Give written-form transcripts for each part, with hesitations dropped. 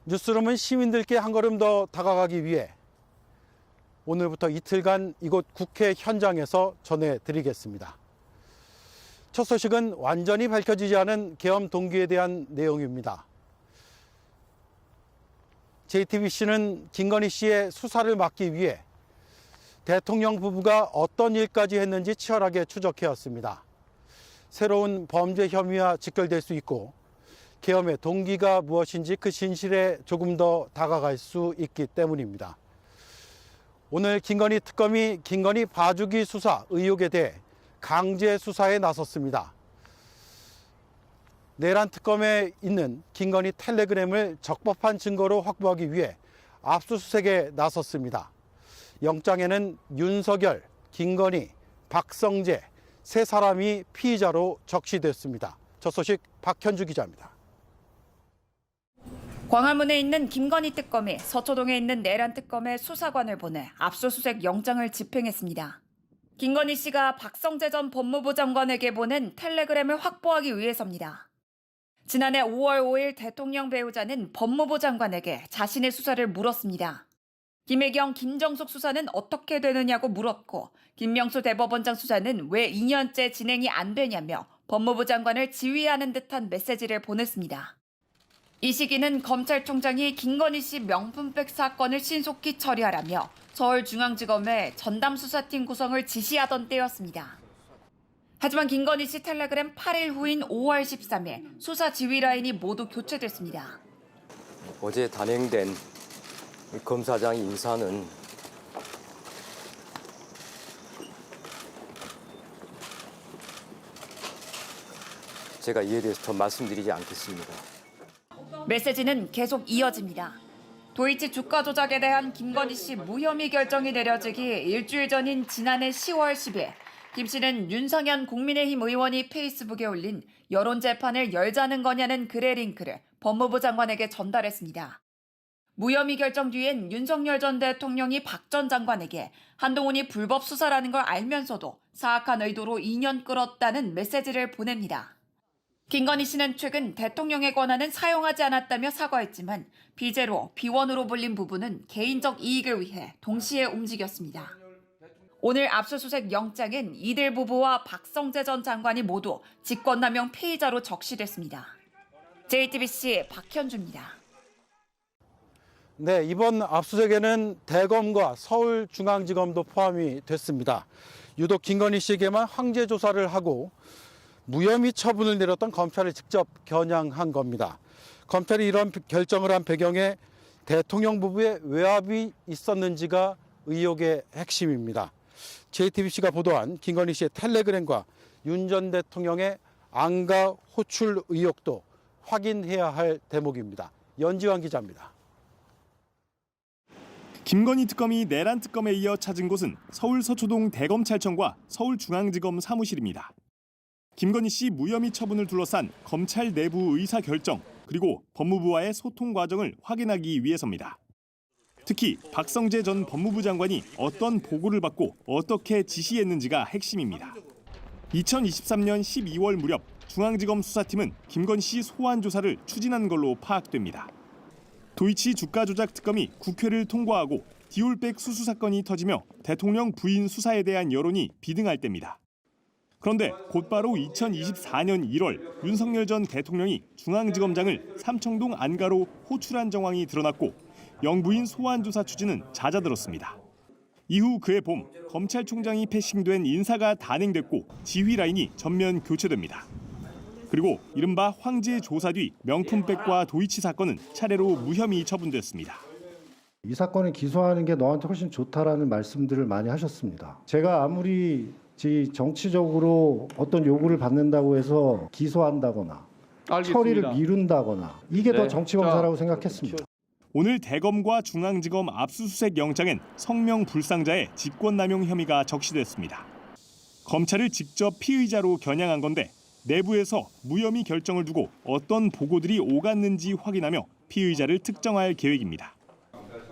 뉴스룸은 시민들께 한 걸음 더 다가가기 위해 오늘부터 이틀간 이곳 국회 현장에서 전해드리겠습니다. 첫 소식은 완전히 밝혀지지 않은 계엄 동기에 대한 내용입니다. JTBC는 김건희 씨의 수사를 막기 위해 대통령 부부가 어떤 일까지 했는지 치열하게 추적해왔습니다. 새로운 범죄 혐의와 직결될 수 있고 계엄의 동기가 무엇인지 그 진실에 조금 더 다가갈 수 있기 때문입니다. 오늘 김건희 특검이 김건희 봐주기 수사 의혹에 대해 강제 수사에 나섰습니다. 내란 특검에 있는 김건희 텔레그램을 적법한 증거로 확보하기 위해 압수수색에 나섰습니다. 영장에는 윤석열, 김건희, 박성재 세 사람이 피의자로 적시됐습니다. 저 소식 박현주 기자입니다. 광화문에 있는 김건희 특검이 서초동에 있는 내란 특검의 수사관을 보내 압수수색 영장을 집행했습니다. 김건희 씨가 박성재 전 법무부 장관에게 보낸 텔레그램을 확보하기 위해서입니다. 지난해 5월 5일 대통령 배우자는 법무부 장관에게 자신의 수사를 물었습니다. 김혜경, 김정숙 수사는 어떻게 되느냐고 물었고 김명수 대법원장 수사는 왜 2년째 진행이 안 되냐며 법무부 장관을 지휘하는 듯한 메시지를 보냈습니다. 이 시기는 검찰총장이 김건희 씨 명품백 사건을 신속히 처리하라며 서울중앙지검에 전담수사팀 구성을 지시하던 때였습니다. 하지만 김건희 씨 텔레그램 8일 후인 5월 13일 수사 지휘 라인이 모두 교체됐습니다. 어제 단행된 검사장 인사는 제가 이에 대해서 더 말씀드리지 않겠습니다. 메시지는 계속 이어집니다. 도이치 주가 조작에 대한 김건희 씨 무혐의 결정이 내려지기 일주일 전인 지난해 10월 10일 김 씨는 윤성현 국민의힘 의원이 페이스북에 올린 여론재판을 열자는 거냐는 글의 링크를 법무부 장관에게 전달했습니다. 무혐의 결정 뒤엔 윤석열 전 대통령이 박 전 장관에게 한동훈이 불법 수사라는 걸 알면서도 사악한 의도로 2년 끌었다는 메시지를 보냅니다. 김건희 씨는 최근 대통령의 권한은 사용하지 않았다며 사과했지만 비제로, 비원으로 불린 부분은 개인적 이익을 위해 동시에 움직였습니다. 오늘 압수수색 영장엔 이들 부부와 박성재 전 장관이 모두 직권남용 피의자로 적시됐습니다. JTBC 박현주입니다. 네, 이번 압수수색에는 대검과 서울중앙지검도 포함이 됐습니다. 유독 김건희 씨에게만 황제 조사를 하고 무혐의 처분을 내렸던 검찰을 직접 겨냥한 겁니다. 검찰이 이런 결정을 한 배경에 대통령 부부의 외압이 있었는지가 의혹의 핵심입니다. JTBC가 보도한 김건희 씨의 텔레그램과 윤 전 대통령의 안가 호출 의혹도 확인해야 할 대목입니다. 연지환 기자입니다. 김건희 특검이 내란 특검에 이어 찾은 곳은 서울 서초동 대검찰청과 서울중앙지검 사무실입니다. 김건희 씨 무혐의 처분을 둘러싼 검찰 내부 의사 결정 그리고 법무부와의 소통 과정을 확인하기 위해서입니다. 특히 박성재 전 법무부 장관이 어떤 보고를 받고 어떻게 지시했는지가 핵심입니다. 2023년 12월 무렵 중앙지검 수사팀은 김건희 씨 소환 조사를 추진한 걸로 파악됩니다. 도이치 주가 조작 특검이 국회를 통과하고 디올백 수수 사건이 터지며 대통령 부인 수사에 대한 여론이 비등할 때입니다. 그런데 곧바로 2024년 1월 윤석열 전 대통령이 중앙지검장을 삼청동 안가로 호출한 정황이 드러났고 영부인 소환 조사 추진은 잦아들었습니다. 이후 그해 봄 검찰총장이 패싱된 인사가 단행됐고 지휘 라인이 전면 교체됩니다. 그리고 이른바 황제 조사 뒤 명품백과 도이치 사건은 차례로 무혐의 처분됐습니다. 이 사건을 기소하는 게 너한테 훨씬 좋다라는 말씀들을 많이 하셨습니다. 제가 아무리 정치적으로 어떤 요구를 받는다고 해서 기소한다거나 알겠습니다. 처리를 미룬다거나 이게 더 정치검사라고 생각했습니다. 오늘 대검과 중앙지검 압수수색 영장엔 성명불상자의 직권남용 혐의가 적시됐습니다. 검찰을 직접 피의자로 겨냥한 건데 내부에서 무혐의 결정을 두고 어떤 보고들이 오갔는지 확인하며 피의자를 특정할 계획입니다.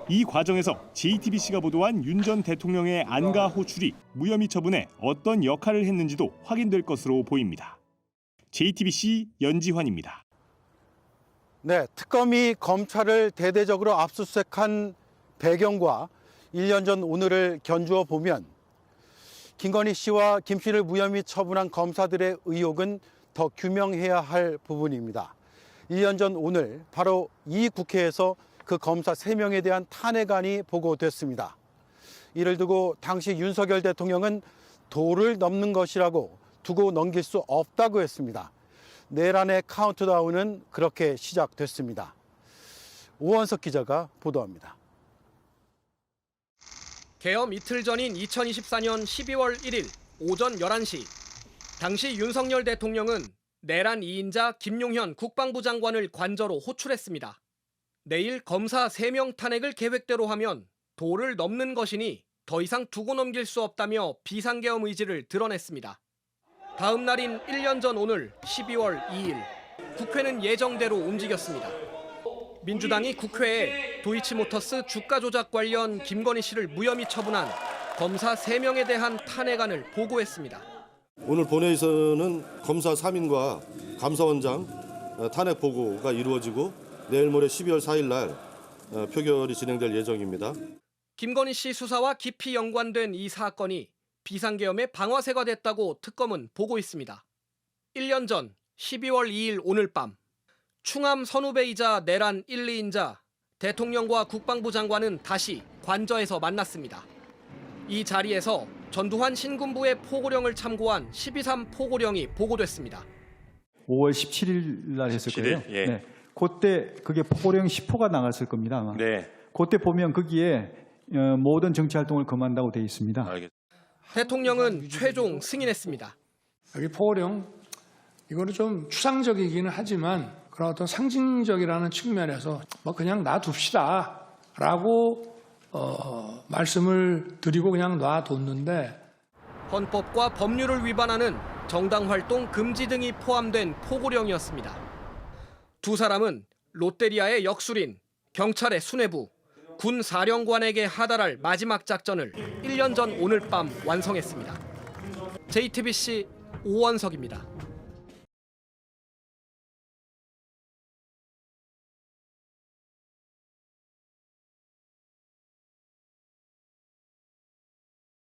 이 과정에서 JTBC가 보도한 윤 전 대통령의 안가 호출이 무혐의 처분에 어떤 역할을 했는지도 확인될 것으로 보입니다. JTBC 연지환입니다. 네, 특검이 검찰을 대대적으로 압수수색한 배경과 1년 전 오늘을 견주어 보면 김건희 씨와 김 씨를 무혐의 처분한 검사들의 의혹은 더 규명해야 할 부분입니다. 1년 전 오늘 바로 이 국회에서 그 검사 3명에 대한 탄핵안이 보고됐습니다. 이를 두고 당시 윤석열 대통령은 도를 넘는 것이라고 두고 넘길 수 없다고 했습니다. 내란의 카운트다운은 그렇게 시작됐습니다. 오원석 기자가 보도합니다. 개엄 이틀 전인 2024년 12월 1일 오전 11시 당시 윤석열 대통령은 내란 2인자 김용현 국방부 장관을 관저로 호출했습니다. 내일 검사 3명 탄핵을 계획대로 하면 도를 넘는 것이니 더 이상 두고 넘길 수 없다며 비상계엄 의지를 드러냈습니다. 다음 날인 1년 전 오늘 12월 2일 국회는 예정대로 움직였습니다. 민주당이 국회에 도이치모터스 주가 조작 관련 김건희 씨를 무혐의 처분한 검사 3명에 대한 탄핵안을 보고했습니다. 오늘 본회의에서는 검사 3인과 감사원장 탄핵 보고가 이루어지고 내일 모레 12월 4일 날 표결이 진행될 예정입니다. 김건희 씨 수사와 깊이 연관된 이 사건이 비상계엄의 방아쇠가 됐다고 특검은 보고 있습니다. 1년 전 12월 2일 오늘 밤 충암 선후배이자 내란 1, 2인자 대통령과 국방부 장관은 다시 관저에서 만났습니다. 이 자리에서 전두환 신군부의 포고령을 참고한 12.3 포고령이 보고됐습니다. 5월 17일 날 했을 17일? 거예요. 예. 네. 그때 그게 포고령 10호가 나갔을 겁니다. 아마. 네. 그때 보면 거기에 모든 정치 활동을 금한다고 되어 있습니다. 알겠습니다. 대통령은 최종 승인했습니다. 여기 포고령 이거는 좀 추상적이기는 하지만 그런 어떤 상징적이라는 측면에서 뭐 그냥 놔둡시다라고 말씀을 드리고 그냥 놔뒀는데 헌법과 법률을 위반하는 정당 활동 금지 등이 포함된 포고령이었습니다. 두 사람은 롯데리아의 역술인, 경찰의 수뇌부, 군 사령관에게 하달할 마지막 작전을 1년 전 오늘 밤 완성했습니다. JTBC 오원석입니다.